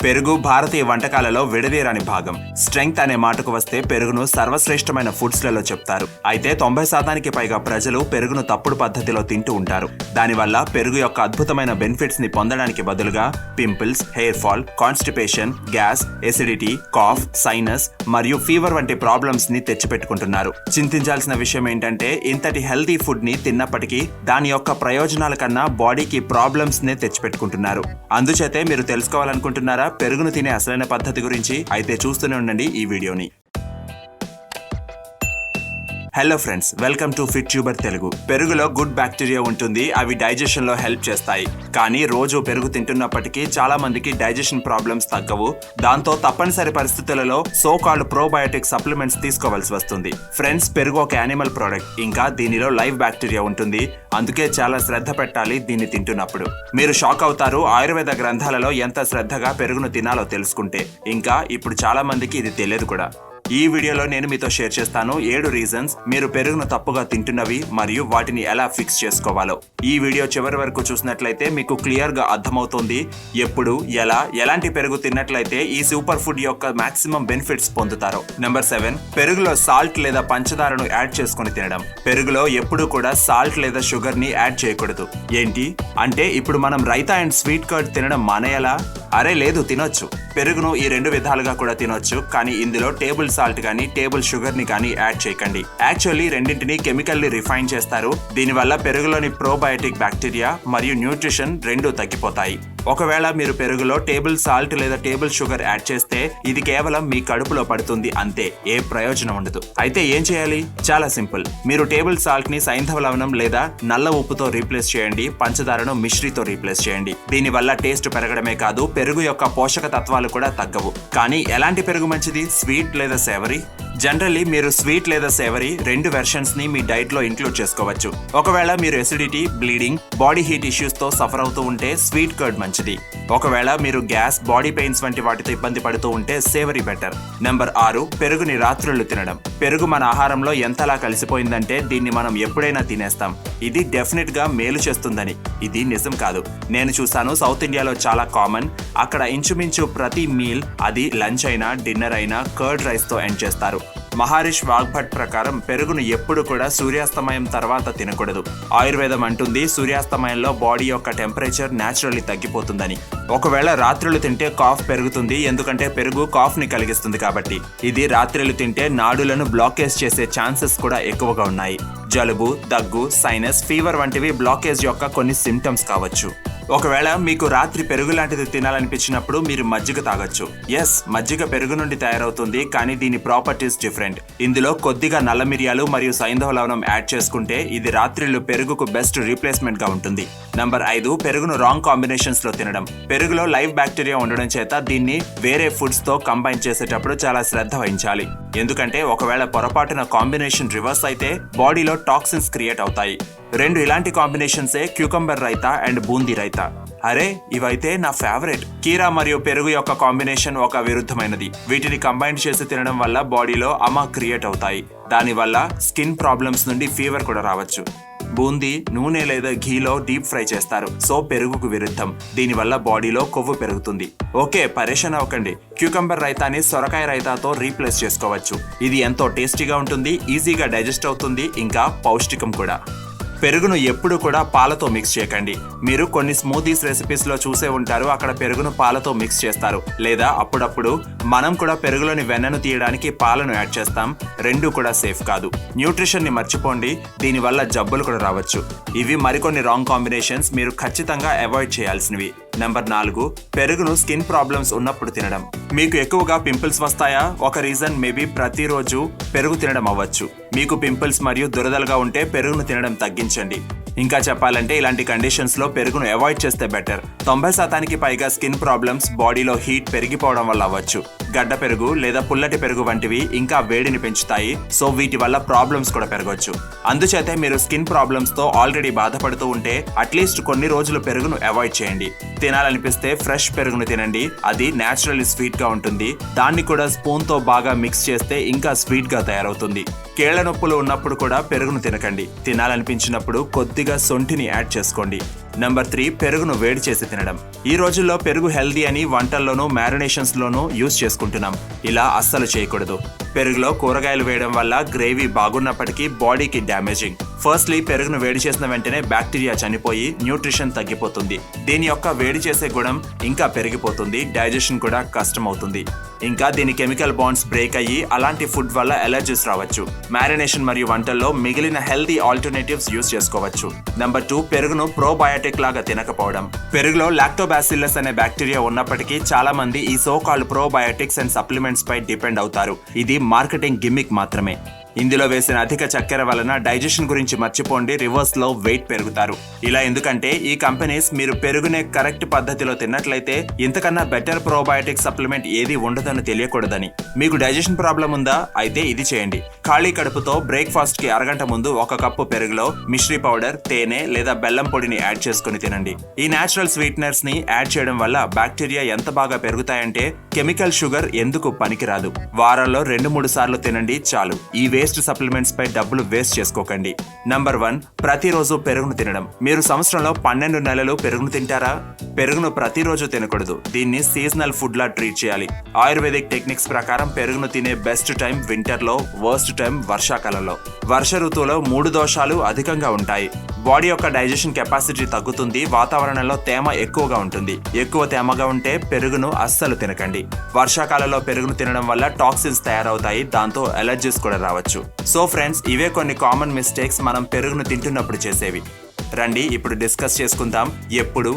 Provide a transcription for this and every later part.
పెరుగు భారతీయ వంటకాలలో విడదీయరాని భాగం. స్ట్రెంగ్త్ అనే మాటకు వస్తే పెరుగును సర్వశ్రేష్టమైన ఫుడ్స్లలో చెప్తారు. అయితే 90% పైగా ప్రజలు పెరుగును తప్పుడు పద్ధతిలో తింటూ ఉంటారు. దానివల్ల పెరుగు యొక్క అద్భుతమైన బెనిఫిట్స్ ని పొందడానికి బదులుగా pimples, hair fall, constipation, gas, acidity, cough, sinus మరియు ఫీవర్ వంటి ప్రాబ్లమ్స్ ని తెచ్చిపెట్టుకుంటున్నారు. చింతించాల్సిన విషయం ఏంటంటే ఇంతటి హెల్తీ ఫుడ్ ని తిన్నప్పటికీ దాని యొక్క ప్రయోజనాల కన్నా బాడీకి ప్రాబ్లమ్స్ నే తెచ్చిపెట్టుకుంటున్నారు. అందుచేతే మీరు తెలుసుకోవాలనుకుంటున్నారా పెరుగును తినే అసలైన పద్ధతి గురించి? అయితే చూస్తూనే ఉండండి ఈ వీడియోని. Hello friends, welcome to fit tuber Telugu. పెరుగులో గుడ్ బ్యాక్టీరియా ఉంటుంది, అవి డైజెషన్ లో హెల్ప్ చేస్తాయి. కానీ రోజు పెరుగు తింటున్నప్పటికీ చాలా మందికి డైజెషన్ ప్రాబ్లమ్స్ తగ్గవు. దాంతో తప్పనిసరి పరిస్థితులలో సో కాల్డ్ ప్రోబయోటిక్ సప్లిమెంట్స్ తీసుకోవాల్సి వస్తుంది. ఫ్రెండ్స్, పెరుగు ఒక యానిమల్ ప్రోడక్ట్, ఇంకా దీనిలో లైవ్ బ్యాక్టీరియా ఉంటుంది. అందుకే చాలా శ్రద్ధ పెట్టాలి దీన్ని తింటున్నప్పుడు. మీరు షాక్ అవుతారు ఆయుర్వేద గ్రంథాలలో ఎంత శ్రద్ధగా పెరుగును తినాలో తెలుసుకుంటే. ఇంకా ఇప్పుడు చాలా మందికి ఇది తెలియదు కూడా. ఈ వీడియోలో నేను మీతో షేర్ చేస్తాను 7 రీజన్స్ మీరు పెరుగును తప్పుగా తింటున్నవి మరియు వాటిని ఎలా ఫిక్స్ చేసుకోవాలో. ఈ వీడియో చివరి వరకు చూసినట్లయితే మీకు క్లియర్ గా అర్థమవుతుంది ఎప్పుడు, ఎలాంటి పెరుగు తిన్నట్లయితే ఈ సూపర్ ఫుడ్ యొక్క మాక్సిమం బెనిఫిట్స్ పొందుతారో. నెంబర్ 7, పెరుగులో సాల్ట్ లేదా పంచదారను యాడ్ చేసుకుని తినడం. పెరుగులో ఎప్పుడు కూడా సాల్ట్ లేదా షుగర్ ని యాడ్ చేయకూడదు. ఏంటి అంటే ఇప్పుడు మనం రైతా అండ్ స్వీట్ కర్డ్ తినడం మానేయాలా? అరే లేదు, తినొచ్చు. పెరుగును ఈ 2 విధాలుగా కూడా తినొచ్చు, కానీ ఇందులో టేబుల్ సాల్ట్ గానీ టేబుల్ షుగర్ ని కానీ యాడ్ చేయకండి. యాక్చువల్లీ రెండింటిని కెమికల్లీ రిఫైన్ చేస్తారు. దీనివల్ల పెరుగులోని ప్రోబయోటిక్ బ్యాక్టీరియా మరియు న్యూట్రిషన్ రెండూ తగ్గిపోతాయి. ఒకవేళ మీరు పెరుగులో టేబుల్ సాల్ట్ లేదా టేబుల్ షుగర్ యాడ్ చేస్తే ఇది కేవలం మీ కడుపులో పడుతుంది అంతే, ఏ ప్రయోజనం ఉండదు. అయితే ఏం చేయాలి? చాలా సింపుల్. మీరు టేబుల్ సాల్ట్ ని సైంధవ లవణం లేదా నల్ల ఉప్పుతో రీప్లేస్ చేయండి, పంచదారను మిశ్రీతో రీప్లేస్ చేయండి. దీనివల్ల టేస్ట్ పెరగడమే కాదు, పెరుగు యొక్క పోషక తత్వాలు కూడా తగ్గవు. కానీ ఎలాంటి పెరుగు మంచిది? స్వీట్ లేదా సేవరీ? జనరల్లీ మీరు స్వీట్ లేదా సేవరీ 2 వెర్షన్స్ ని మీ డైట్ లో ఇంక్లూడ్ చేసుకోవచ్చు. ఒకవేళ మీరు acidity, bleeding, body heat issues తో సఫర్ అవుతూ ఉంటే స్వీట్ కర్డ్ మంచిది. ఒకవేళ మీరు గ్యాస్, బాడీ పెయిన్స్ వంటి వాటితో ఇబ్బంది పడుతూ ఉంటే సేవరీ బెటర్. నెంబర్ 6, పెరుగుని రాత్రుళ్ళు తినడం. పెరుగు మన ఆహారంలో ఎంతలా కలిసిపోయిందంటే దీన్ని మనం ఎప్పుడైనా తినేస్తాం. ఇది డెఫినెట్ గా మేలు చేస్తుందని. ఇది నిజం కాదు. నేను చూసాను, సౌత్ ఇండియాలో చాలా కామన్. అక్కడ ఇంచుమించు ప్రతి మీల్, అది లంచ్ అయినా డిన్నర్ అయినా కర్డ్ రైస్ తో ఎండ్ చేస్తారు. మహర్షి వాగ్భట్ ప్రకారం పెరుగును ఎప్పుడు కూడా సూర్యాస్తమయం తర్వాత తినకూడదు. ఆయుర్వేదం అంటుంది సూర్యాస్తమయంలో బాడీ యొక్క టెంపరేచర్ న్యాచురల్లీ తగ్గిపోతుందని. ఒకవేళ రాత్రులు తింటే కాఫ్ పెరుగుతుంది, ఎందుకంటే పెరుగు కాఫ్ ని కలిగిస్తుంది కాబట్టి. ఇది రాత్రులు తింటే నాడులను బ్లాకేజ్ చేసే ఛాన్సెస్ కూడా ఎక్కువగా ఉన్నాయి. జలుబు, దగ్గు, సైనస్, ఫీవర్ వంటివి బ్లాకేజ్ యొక్క కొన్ని సిమ్టమ్స్ కావచ్చు. ఒకవేళ మీకు రాత్రి పెరుగు లాంటిది తినాలనిపించినప్పుడు మీరు మజ్జిగ తాగొచ్చు. ఎస్, మజ్జిగ పెరుగు నుండి తయారవుతుంది, కానీ దీని ప్రాపర్టీస్ డిఫరెంట్. ఇందులో కొద్దిగా నల్ల మిరియాలు మరియు సైంధవ లవణం యాడ్ చేసుకుంటే ఇది రాత్రిళ్ళు పెరుగుకు బెస్ట్ రీప్లేస్మెంట్ గా ఉంటుంది. నంబర్ 5, పెరుగును రాంగ్ కాంబినేషన్స్ లో తినడం. పెరుగులో లైవ్ బ్యాక్టీరియా ఉండడం చేత దీన్ని వేరే ఫుడ్స్ తో కంబైన్ చేసేటప్పుడు చాలా శ్రద్ధ వహించాలి. ఎందుకంటే ఒకవేళ పొరపాటున కాంబినేషన్ రివర్స్ అయితే బాడీలో టాక్సిన్స్ క్రియేట్ అవుతాయి. 2 ఇలాంటి కాంబినేషన్సే క్యూకంబర్ రైతా అండ్ బూందీ రైతా. అరే, ఇవైతే నా ఫేవరెట్. కీరా మరియు పెరుగు యొక్క కాంబినేషన్ ఒక విరుద్ధమైనది. వీటిని కంబైన్ చేసి తినడం వల్ల బాడీలో అమా క్రియేట్ అవుతాయి. దానివల్ల స్కిన్ ప్రాబ్లమ్స్ నుండి ఫీవర్ కూడా రావచ్చు. బూందీ నూనె లేదా ఘీలో డీప్ ఫ్రై చేస్తారు, సో పెరుగుకు విరుద్ధం. దీనివల్ల బాడీలో కొవ్వు పెరుగుతుంది. ఓకే, పరేషాన్ అవ్వకండి. క్యూకంబర్ రైతాని సొరకాయ రైతాతో రీప్లేస్ చేసుకోవచ్చు. ఇది ఎంతో టేస్టీగా ఉంటుంది, ఈజీగా డైజెస్ట్ అవుతుంది, ఇంకా పౌష్టికం కూడా. పెరుగును ఎప్పుడు కూడా పాలతో మిక్స్ చేయకండి. మీరు కొన్ని స్మూదీస్ రెసిపీస్ లో చూసే ఉంటారు, అక్కడ పెరుగును పాలతో మిక్స్ చేస్తారు. లేదా అప్పుడప్పుడు మనం కూడా పెరుగులోని వెన్నను తీయడానికి పాలను యాడ్ చేస్తాం. రెండూ కూడా సేఫ్ కాదు. న్యూట్రిషన్ ని మర్చిపోండి, దీనివల్ల జబ్బులు కూడా రావచ్చు. ఇవి మరికొన్ని రాంగ్ కాంబినేషన్స్, మీరు ఖచ్చితంగా అవాయిడ్ చేయాల్సినవి. నెంబర్ 4, పెరుగును స్కిన్ ప్రాబ్లమ్స్ ఉన్నప్పుడు తినడం. మీకు ఎక్కువగా పింపుల్స్ వస్తాయా? ఒక రీజన్ మేబీ ప్రతిరోజు పెరుగు తినడం అవ్వచ్చు. మీకు పింపుల్స్ మరియు దురదలుగా ఉంటే పెరుగును తినడం తగ్గించండి. ఇంకా చెప్పాలంటే ఇలాంటి కండిషన్స్ లో పెరుగును అవాయిడ్ చేస్తే బెటర్. 90% పైగా స్కిన్ ప్రాబ్లమ్స్ బాడీలో హీట్ పెరిగిపోవడం వల్ల అవ్వచ్చు. గడ్డ పెరుగు లేదా పుల్లటి పెరుగు వంటివి ఇంకా వేడిని పెంచుతాయి, సో వీటి వల్ల ప్రాబ్లమ్స్ కూడా పెరగవచ్చు. అందుచేతే మీరు స్కిన్ ప్రాబ్లమ్స్ తో ఆల్రెడీ బాధపడుతూ ఉంటే అట్లీస్ట్ కొన్ని రోజులు పెరుగును అవాయిడ్ చేయండి. తినాలనిపిస్తే ఫ్రెష్ పెరుగును తినండి, అది న్యాచురల్లీ స్వీట్ గా ఉంటుంది. దాన్ని కూడా స్పూన్ తో బాగా మిక్స్ చేస్తే ఇంకా స్వీట్ గా తయారవుతుంది. కేళ్ల నొప్పులు ఉన్నప్పుడు కూడా పెరుగును తినకండి. తినాలనిపించినప్పుడు కొద్దిగా సొంఠిని యాడ్ చేసుకోండి. నెంబర్ 3, పెరుగును వేడి చేసి తినడం. ఈ రోజుల్లో పెరుగు హెల్దీ అని వంటల్లోనూ మ్యారినేషన్స్ లోనూ యూజ్ చేసుకుంటున్నాం. ఇలా అస్సలు చేయకూడదు. పెరుగులో కూరగాయలు వేయడం వల్ల గ్రేవీ బాగున్నప్పటికీ బాడీకి డ్యామేజింగ్. ఫస్ట్లీ, పెరుగును వేడి చేసిన వెంటనే బ్యాక్టీరియా చనిపోయి న్యూట్రిషన్ తగ్గిపోతుంది. దీని యొక్క వేడి చేసే గుణం ఇంకా పెరిగిపోతుంది, డైజెషన్ కూడా కష్టమవుతుంది. ఇంకా దీని కెమికల్ బాండ్స్ బ్రేక్ అయ్యి అలాంటి ఫుడ్ వల్ల ఎలర్జీస్ రావచ్చు. మ్యారినేషన్ మరియు వంటల్లో మిగిలిన హెల్తీ ఆల్టర్నేటివ్స్ యూజ్ చేసుకోవచ్చు. నెంబర్ 2, పెరుగును ప్రోబయాటిక్ లాగా తినకపోవడం. పెరుగులో లాక్టోబాసిల్లస్ అనే బ్యాక్టీరియా ఉన్నప్పటికీ చాలా మంది ఈ so called probiotics and supplements పై డిపెండ్ అవుతారు. ఇది మార్కెటింగ్ గిమ్మిక్ మాత్రమే. ఇందులో వేసిన అధిక చక్కెర వలన డైజెషన్ గురించి మర్చిపోండి, రివర్స్ లో వెయిట్ పెరుగుతారు. ఇలా ఎందుకంటే ఈ కంపెనీస్ మీరు పెరుగునే కరెక్ట్ పద్ధతిలో తిన్నట్లయితే ఇంతకన్నా బెటర్ ప్రోబయాటిక్ సప్లిమెంట్ ఏది ఉండదని తెలియకూడదని. మీకు డైజెషన్ ప్రాబ్లం ఉందా? అయితే ఇది చేయండి. ఖాళీ కడుపుతో బ్రేక్ఫాస్ట్ కి అరగంట ముందు 1 కప్పు పెరుగులో మిశ్రీ పౌడర్, తేనె లేదా బెల్లం పొడిని యాడ్ చేసుకుని తినండి. ఈ నేచురల్ స్వీట్నర్స్ ని యాడ్ చేయడం వల్ల బ్యాక్టీరియా ఎంత బాగా పెరుగుతాయంటే కెమికల్ షుగర్ ఎందుకు పనికిరాదు. వారాల్లో 2-3 సార్లు తినండి చాలు. ఈ వేస్ట్ సప్లిమెంట్స్ పై డబ్బులు వేస్ట్ చేసుకోకండి. నంబర్ 1, ప్రతిరోజు పెరుగును తినడం. మీరు సంవత్సరంలో 12 నెలలు పెరుగును తింటారా? పెరుగును ప్రతిరోజు తినకూడదు. దీన్ని సీజనల్ ఫుడ్ లా ట్రీట్ చేయాలి. ఆయుర్వేదిక్ టెక్నిక్స్ ప్రకారం పెరుగును తినే బెస్ట్ టైం వింటర్ లో, వర్స్ట్ టైం వర్షాకాలంలో. వర్ష ఋతువులో 3 దోషాలు అధికంగా ఉంటాయి. బాడీ యొక్క డైజెషన్ కెపాసిటీ తగ్గుతుంది, వాతావరణంలో తేమ ఎక్కువగా ఉంటుంది. ఎక్కువ తేమగా ఉంటే పెరుగును అస్సలు తినకండి. వర్షాకాలంలో పెరుగును తినడం వల్ల టాక్సిన్స్ తయారవుతాయి, దాంతో ఎలర్జీస్ కూడా రావచ్చు. సో ఫ్రెండ్స్, ఇవే కొన్ని కామన్ మిస్టేక్స్ మనం పెరుగును తింటున్నప్పుడు చేసేవి. రండి ఇప్పుడు డిస్కస్ చేసుకుందాం ఎప్పుడు,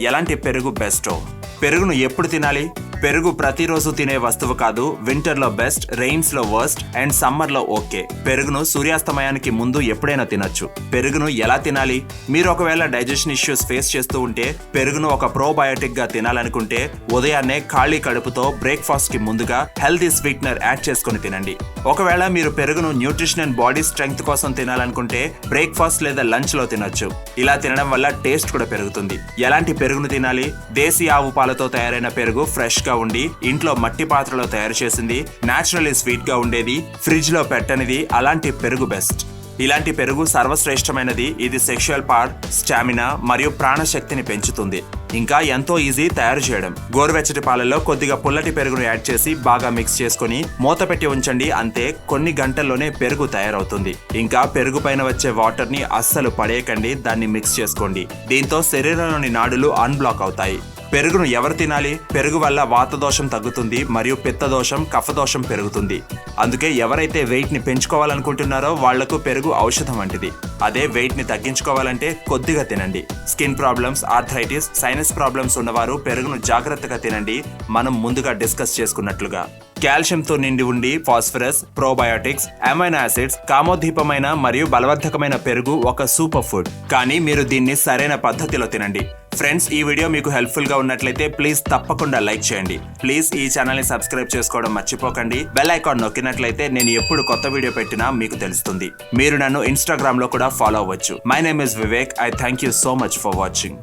ఎలాంటి పెరుగు బెస్టో. పెరుగును ఎప్పుడు తినాలి? పెరుగు ప్రతిరోజు తినే వస్తువు కాదు. వింటర్ లో బెస్ట్, రెయిన్స్ లో వర్స్ట్ అండ్ సమ్మర్ లో ఓకే. పెరుగును సూర్యాస్తమయానికి ముందు ఎప్పుడైనా తినొచ్చు. పెరుగును ఎలా తినాలి? మీరు ఒకవేళ డైజెషన్ ఇష్యూస్ ఫేస్ చేస్తూ ఉంటే పెరుగును ఒక ప్రోబయోటిక్ గా తినాలనుకుంటే ఉదయాన్నే ఖాళీ కడుపుతో బ్రేక్ఫాస్ట్ కి ముందుగా హెల్తీ స్వీట్నర్ యాడ్ చేసుకుని తినండి. ఒకవేళ మీరు పెరుగును న్యూట్రిషన్ అండ్ బాడీ స్ట్రెంగ్త్ కోసం తినాలనుకుంటే బ్రేక్ఫాస్ట్ లేదా లంచ్ లో తినొచ్చు. ఇలా తినడం వల్ల టేస్ట్ కూడా పెరుగుతుంది. ఎలాంటి పెరుగును తినాలి? దేశీ ఆవు పాలతో తయారైన పెరుగు, ఫ్రెష్ గా ఉండి ఇంట్లో మట్టి పాత్రలో తయారు చేసింది, నేచురల్లీ స్వీట్ గా ఉండేది, ఫ్రిడ్జ్ లో పెట్టనిది, అలాంటి పెరుగు బెస్ట్. ఇలాంటి పెరుగు సర్వశ్రేష్టమైనది. ఇది సెక్షువల్ పవర్, స్టామినా మరియు ప్రాణశక్తిని పెంచుతుంది. ఇంకా ఎంతో ఈజీ తయారు చేయడం. గోరువెచ్చటి పాలల్లో కొద్దిగా పుల్లటి పెరుగును యాడ్ చేసి బాగా మిక్స్ చేసుకుని మూత పెట్టి ఉంచండి. అంతే, కొన్ని గంటల్లోనే పెరుగు తయారవుతుంది. ఇంకా పెరుగు పైన వచ్చే వాటర్ ని అస్సలు పడేయకండి, దాన్ని మిక్స్ చేసుకోండి. దీంతో శరీరంలోని నాడులు అన్బ్లాక్ అవుతాయి. పెరుగును ఎవరు తినాలి? పెరుగు వల్ల వాతదోషం తగ్గుతుంది మరియు పిత్తదోషం, కఫదోషం పెరుగుతుంది. అందుకే ఎవరైతే వెయిట్ ని పెంచుకోవాలనుకుంటున్నారో వాళ్లకు పెరుగు ఔషధం వంటిది. అదే వెయిట్ ని తగ్గించుకోవాలంటే కొద్దిగా తినండి. Skin problems, arthritis, sinus problems ఉన్నవారు పెరుగును జాగ్రత్తగా తినండి. మనం ముందుగా డిస్కస్ చేసుకున్నట్లుగా కాల్షియంతో నిండి ఉండి ఫాస్ఫరస్, ప్రోబయోటిక్స్, అమైనో యాసిడ్స్, కామోద్దీపమైన మరియు బలవర్ధకమైన పెరుగు ఒక సూపర్ ఫుడ్. కానీ మీరు దీన్ని సరైన పద్ధతిలో తినండి. ఫ్రెండ్స్, ఈ వీడియో మీకు హెల్ప్ఫుల్ గా ఉన్నట్లయితే ప్లీజ్ తప్పకుండా లైక్ చేయండి. ప్లీజ్ ఈ ఛానల్ ని సబ్స్క్రైబ్ చేసుకోవడం మర్చిపోకండి. బెల్ ఐకాన్ నొక్కినట్లయితే నేను ఎప్పుడు కొత్త వీడియో పెట్టినా మీకు తెలుస్తుంది. మీరు నన్ను ఇన్స్టాగ్రామ్ లో కూడా ఫాలో అవ్వచ్చు. My name is Vivek. I thank you so much for watching.